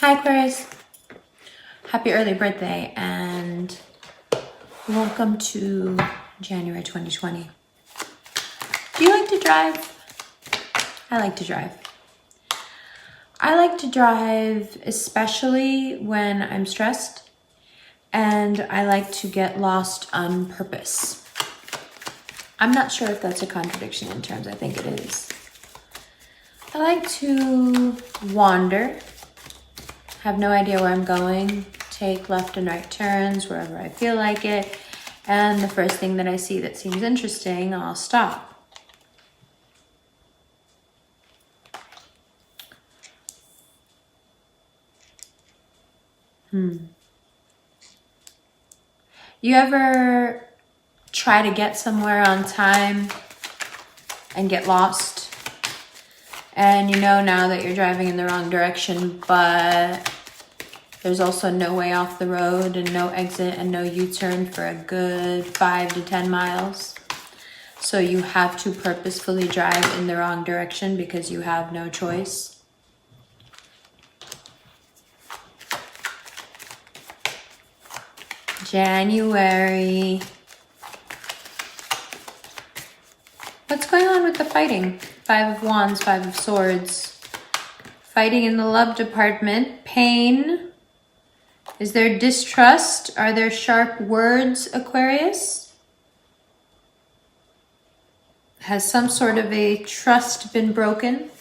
Hi Aquarius, happy early birthday and welcome to January 2020. Do you like to drive? I like to drive. I like to drive especially when I'm stressed, and I like to get lost on purpose. I'm not sure if that's a contradiction in terms, I think it is. I like to wander, have no idea where I'm going, take left and right turns wherever I feel like it, and the first thing that I see that seems interesting, I'll stop. You ever try to get somewhere on time and get lost? And you know now that you're driving in the wrong direction, but there's also no way off the road and no exit and no U-turn for a good 5 to 10 miles. So you have to purposefully drive in the wrong direction because you have no choice. January. What's going on with the fighting? 5 of Wands, 5 of Swords. Fighting in the love department. Pain. Is there distrust? Are there sharp words, Aquarius? Has some sort of a trust been broken?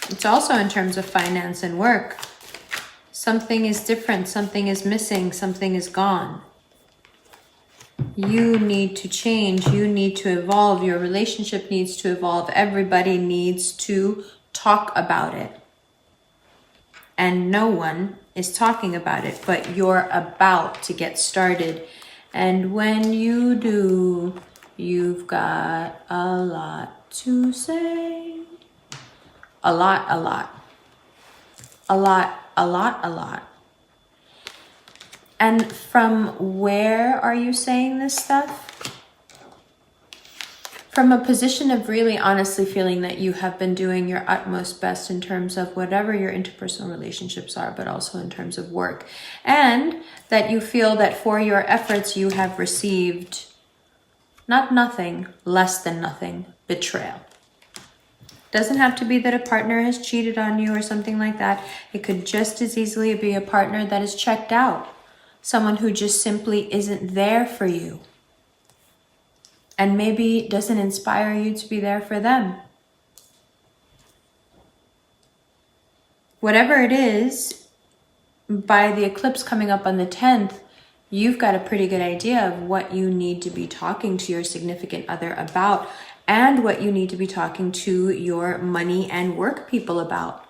It's also in terms of finance and work. Something is different, something is missing, something is gone. You need to change, you need to evolve, your relationship needs to evolve, everybody needs to talk about it. And no one is talking about it, but you're about to get started. And when you do, you've got a lot to say. A lot. And from where are you saying this stuff? From a position of really honestly feeling that you have been doing your utmost best in terms of whatever your interpersonal relationships are, but also in terms of work. And that you feel that for your efforts you have received not nothing, less than nothing, betrayal. Doesn't have to be that a partner has cheated on you or something like that. It could just as easily be a partner that is checked out. Someone who just simply isn't there for you. And maybe doesn't inspire you to be there for them. Whatever it is, by the eclipse coming up on the 10th, you've got a pretty good idea of what you need to be talking to your significant other about, and what you need to be talking to your money and work people about.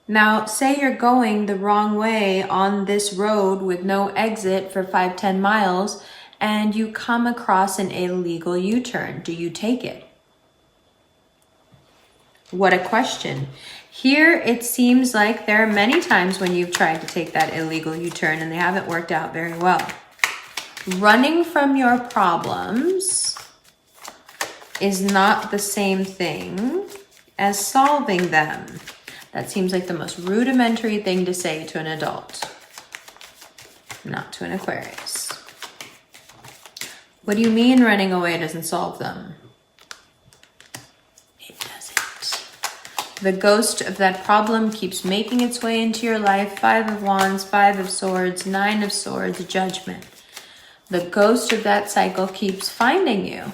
Now, say you're going the wrong way on this road with no exit for 5-10 miles, and you come across an illegal U-turn. Do you take it? What a question. Here, it seems like there are many times when you've tried to take that illegal U-turn and they haven't worked out very well. Running from your problems is not the same thing as solving them. That seems like the most rudimentary thing to say to an adult, not to an Aquarius. What do you mean running away doesn't solve them? It doesn't. The ghost of that problem keeps making its way into your life. 5 of Wands, 5 of Swords, 9 of Swords, Judgment. The ghost of that cycle keeps finding you.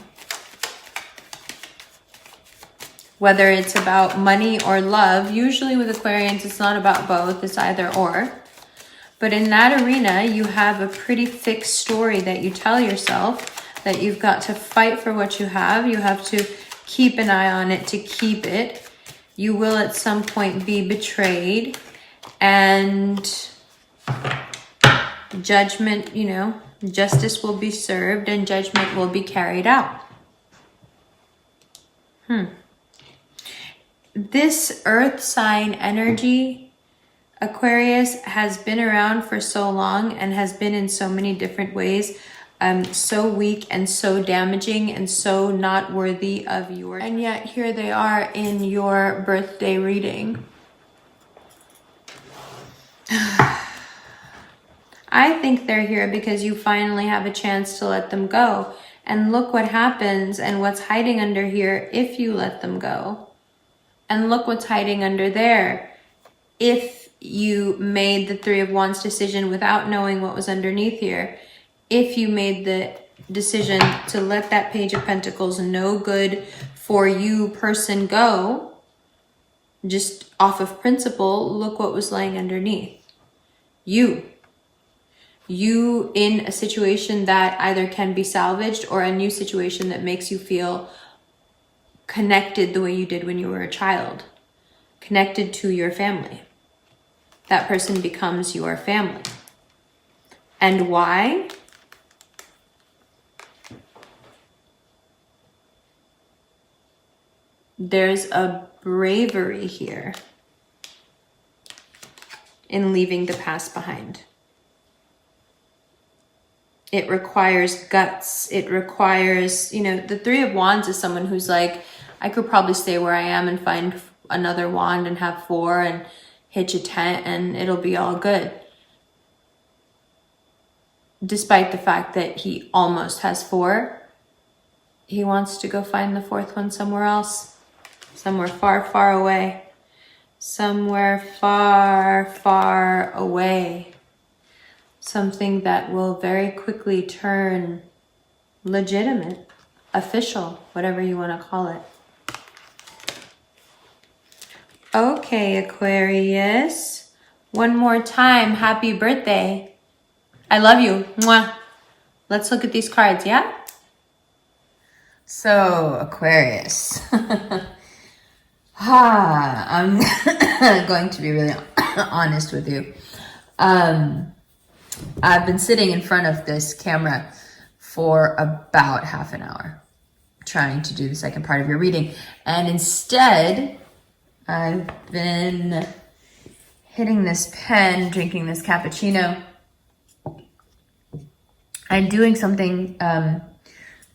Whether it's about money or love, usually with Aquarians, it's not about both, it's either or. But in that arena, you have a pretty fixed story that you tell yourself, that you've got to fight for what you have to keep an eye on it to keep it. You will at some point be betrayed, and judgment, justice will be served and judgment will be carried out. This earth sign energy, Aquarius, has been around for so long and has been in so many different ways so weak and so damaging and so not worthy of your, and yet here they are in your birthday reading. I think they're here because you finally have a chance to let them go. And look what happens and what's hiding under here if you let them go. And look what's hiding under there if you made the Three of Wands decision without knowing what was underneath here. If you made the decision to let that Page of Pentacles no good for you person go, just off of principle, look what was lying underneath. You in a situation that either can be salvaged or a new situation that makes you feel connected the way you did when you were a child, connected to your family. That person becomes your family. And why? There's a bravery here in leaving the past behind. It requires guts. It requires, you know, the Three of Wands is someone who's like, I could probably stay where I am and find another wand and have 4 and hitch a tent and it'll be all good. Despite the fact that he almost has 4, he wants to go find the 4th one somewhere else. Somewhere far, far away. Somewhere far, far away. Something that will very quickly turn legitimate, official, whatever you want to call it. Okay, Aquarius. One more time, happy birthday. I love you. Mwah. Let's look at these cards, yeah? So, Aquarius. I'm going to be really honest with you. I've been sitting in front of this camera for about half an hour trying to do the second part of your reading. And instead, I've been hitting this pen, drinking this cappuccino, and doing something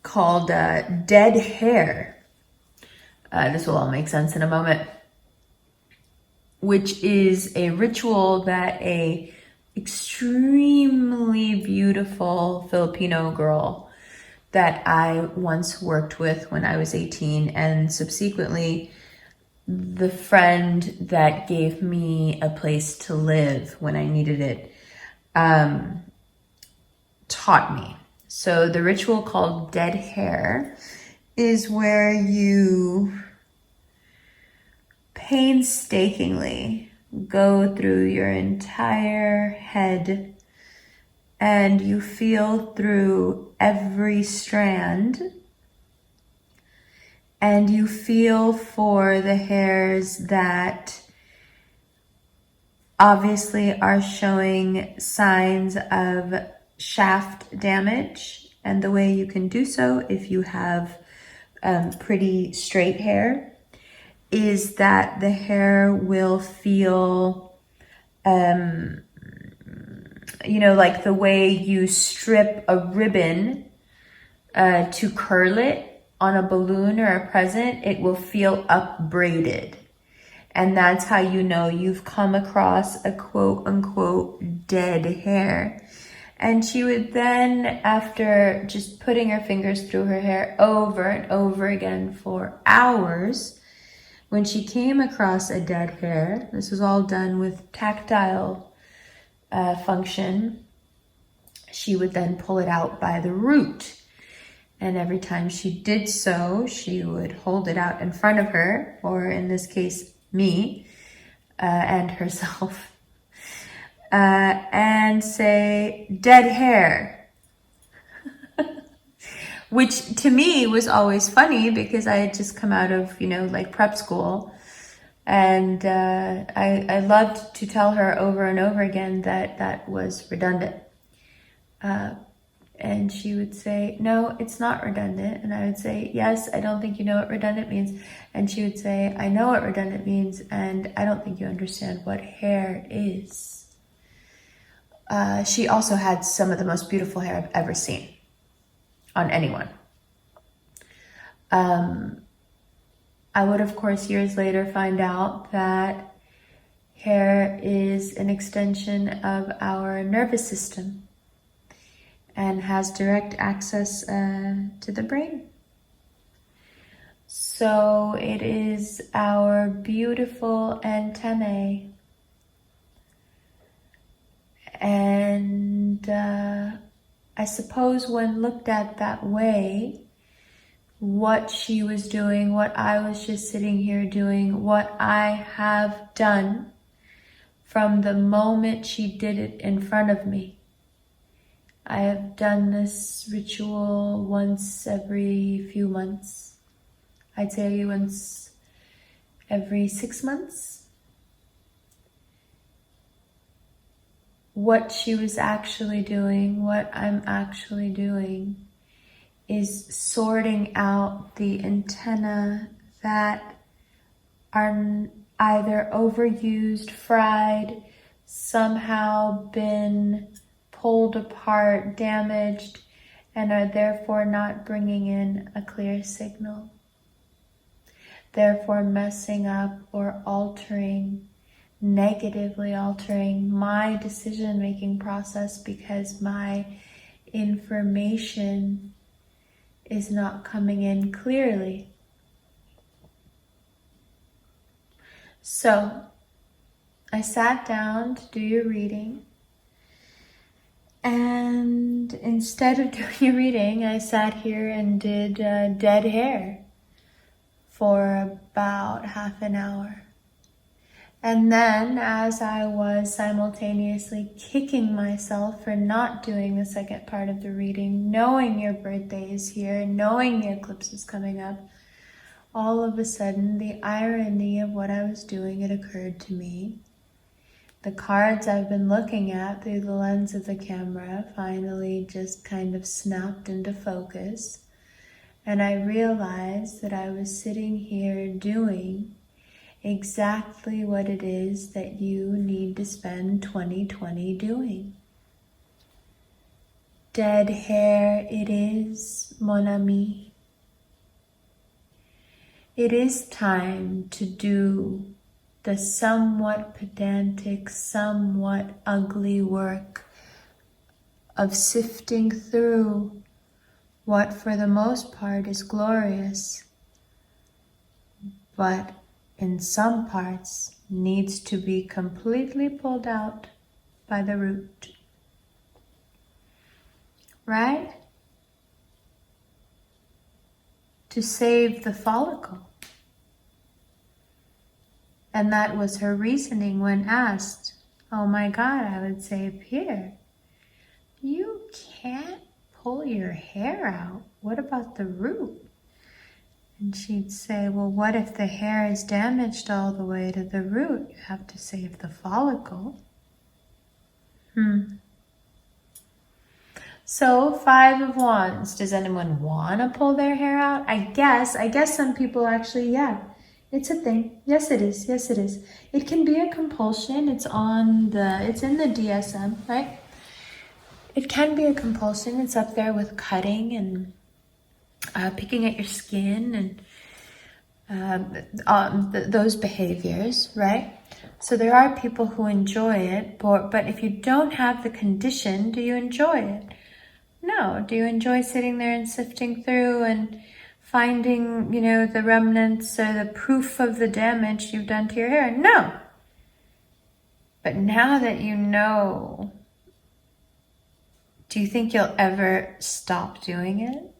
called dead hair. This will all make sense in a moment. Which is a ritual that a extremely beautiful Filipino girl that I once worked with when I was 18, and subsequently the friend that gave me a place to live when I needed it, taught me. So the ritual called dead hair is where you painstakingly go through your entire head and you feel through every strand and you feel for the hairs that obviously are showing signs of shaft damage. And the way you can do so, if you have pretty straight hair, is that the hair will feel, you know, like the way you strip a ribbon to curl it on a balloon or a present, it will feel upbraided. And that's how you know you've come across a quote unquote dead hair. And she would then, after just putting her fingers through her hair over and over again for hours, when she came across a dead hair, this was all done with tactile function, she would then pull it out by the root. And every time she did so, she would hold it out in front of her, or in this case, me, and herself, and say, dead hair. Which to me was always funny because I had just come out of, you know, like prep school. And I loved to tell her over and over again that that was redundant. And she would say, no, it's not redundant. And I would say, yes, I don't think you know what redundant means. And she would say, I know what redundant means, and I don't think you understand what hair is. She also had some of the most beautiful hair I've ever seen. on anyone. I would, of course, years later find out that hair is an extension of our nervous system and has direct access to the brain. So it is our beautiful antennae. And I suppose when looked at that way, what she was doing, what I was just sitting here doing, what I have done from the moment she did it in front of me. I have done this ritual once every few months. I'd say once every 6 months. What she was actually doing, what I'm actually doing, is sorting out the antennae that are either overused, fried, somehow been pulled apart, damaged, and are therefore not bringing in a clear signal. Therefore messing up or altering, negatively altering my decision-making process because my information is not coming in clearly. So I sat down to do your reading, and instead of doing your reading, I sat here and did dead hair for about half an hour. And then, as I was simultaneously kicking myself for not doing the second part of the reading, knowing your birthday is here, knowing the eclipse is coming up, all of a sudden, the irony of what I was doing, it occurred to me. The cards I've been looking at through the lens of the camera finally just kind of snapped into focus. And I realized that I was sitting here doing exactly what it is that you need to spend 2020 doing. Dead hair it is, mon ami. It is time to do the somewhat pedantic, somewhat ugly work of sifting through what for the most part is glorious, but in some parts needs to be completely pulled out by the root. Right? To save the follicle. And that was her reasoning when asked. Oh my God, I would say, Pierre, you can't pull your hair out. What about the root? And she'd say, well, what if the hair is damaged all the way to the root? You have to save the follicle. So, 5 of Wands. Does anyone want to pull their hair out? I guess some people actually, yeah. It's a thing. Yes, it is. Yes, it is. It can be a compulsion. It's in the DSM, right? It can be a compulsion. It's up there with cutting and picking at your skin and those behaviors, right? So there are people who enjoy it, but if you don't have the condition, do you enjoy it? No. Do you enjoy sitting there and sifting through and finding, the remnants or the proof of the damage you've done to your hair? No. But now that you know, do you think you'll ever stop doing it?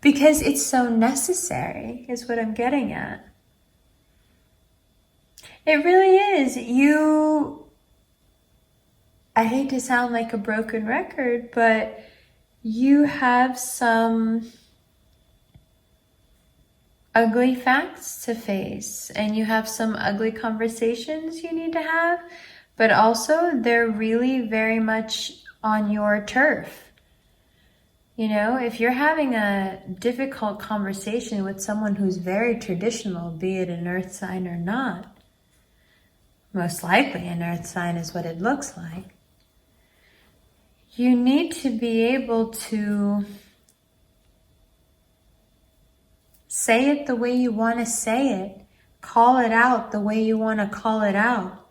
Because it's so necessary, is what I'm getting at. It really is. I hate to sound like a broken record, but you have some ugly facts to face, and you have some ugly conversations you need to have, but also they're really very much on your turf. If you're having a difficult conversation with someone who's very traditional, be it an earth sign or not, most likely an earth sign is what it looks like, You need to be able to say it the way you want to say it. Call it out the way you want to call it out.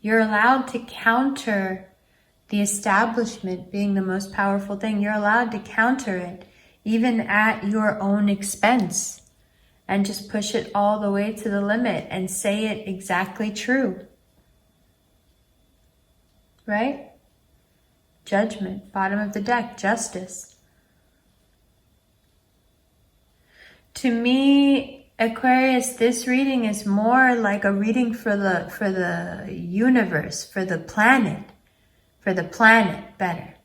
You're allowed to counter the establishment being the most powerful thing. You're allowed to counter it, even at your own expense, and just push it all the way to the limit and say it exactly true. Right? Judgment, bottom of the deck, justice. To me, Aquarius, this reading is more like a reading for the universe, for the planet better.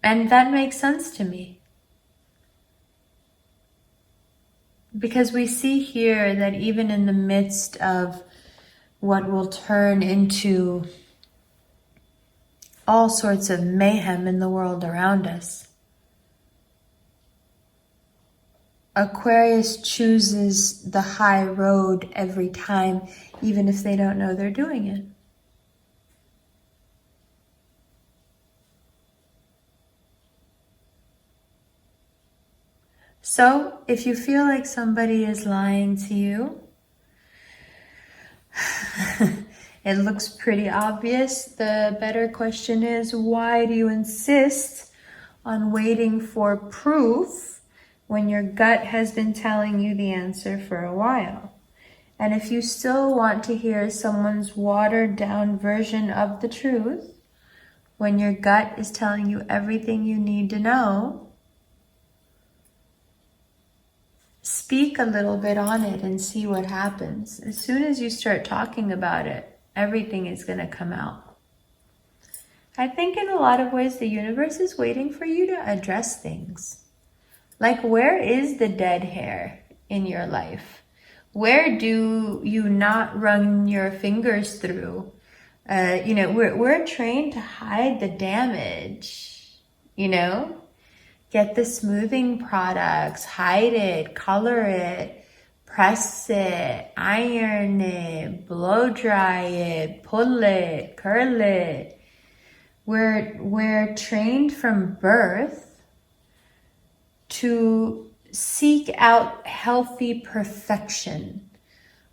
And that makes sense to me. Because we see here that even in the midst of what will turn into all sorts of mayhem in the world around us, Aquarius chooses the high road every time, even if they don't know they're doing it. So, if you feel like somebody is lying to you, it looks pretty obvious. The better question is, why do you insist on waiting for proof when your gut has been telling you the answer for a while? And if you still want to hear someone's watered down version of the truth, when your gut is telling you everything you need to know, speak a little bit on it and see what happens. As soon as you start talking about it, everything is going to come out. I think in a lot of ways, the universe is waiting for you to address things. Like, where is the dead hair in your life? Where do you not run your fingers through? We're trained to hide the damage, Get the smoothing products, hide it, color it, press it, iron it, blow dry it, pull it, curl it. We're trained from birth to seek out healthy perfection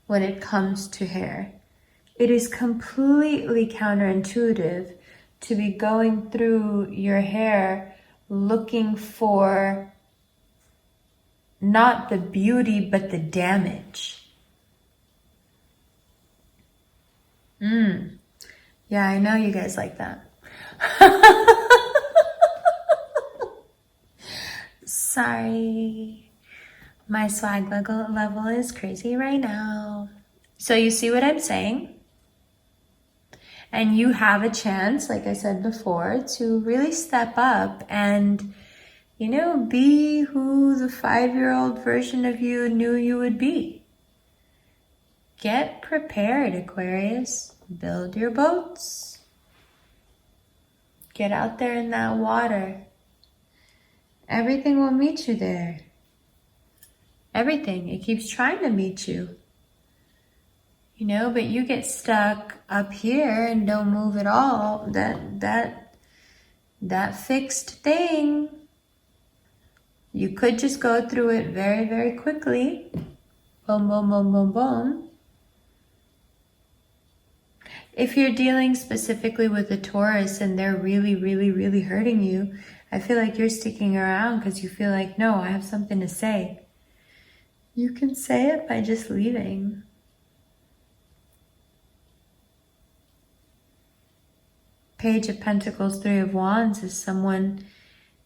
when it comes to hair. It is completely counterintuitive to be going through your hair looking for not the beauty, but the damage. Yeah, I know you guys like that. Sorry. My swag level is crazy right now. So you see what I'm saying? And you have a chance, like I said before, to really step up and, be who the 5-year-old version of you knew you would be. Get prepared, Aquarius. Build your boats. Get out there in that water. Everything will meet you there. Everything. It keeps trying to meet you. But you get stuck up here and don't move at all. That fixed thing. You could just go through it very, very quickly. Boom, boom, boom, boom, boom. If you're dealing specifically with a Taurus and they're really, really, really hurting you, I feel like you're sticking around because you feel like, no, I have something to say. You can say it by just leaving. Page of Pentacles, 3 of Wands is someone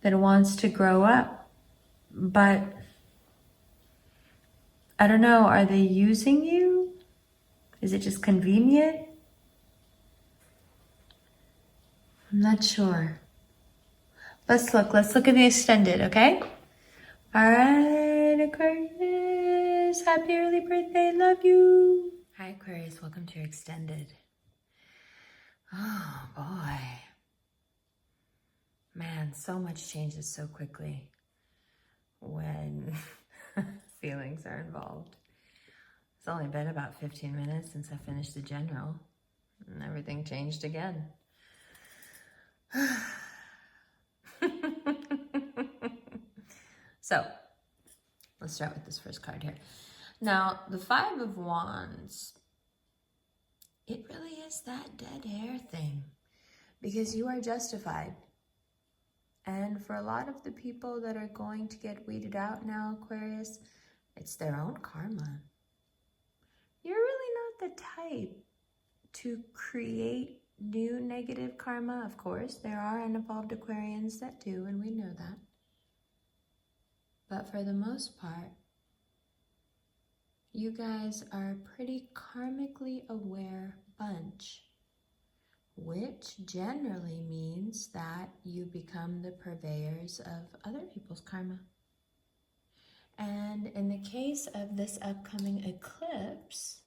that wants to grow up. But, I don't know, are they using you? Is it just convenient? I'm not sure. Let's look at the extended, okay? All right, Aquarius, happy early birthday, love you. Hi, Aquarius, welcome to your extended. Oh, boy. Man, so much changes so quickly when feelings are involved. It's only been about 15 minutes since I finished the general, and everything changed again. So, let's start with this first card here. Now, the Five of Wands, it really is that dead hair thing, because you are justified. And for a lot of the people that are going to get weeded out now, Aquarius, it's their own karma. You're really not the type to create new negative karma. Of course, there are unevolved Aquarians that do, and we know that. But for the most part, you guys are a pretty karmically aware bunch, which generally means that you become the purveyors of other people's karma. And in the case of this upcoming eclipse,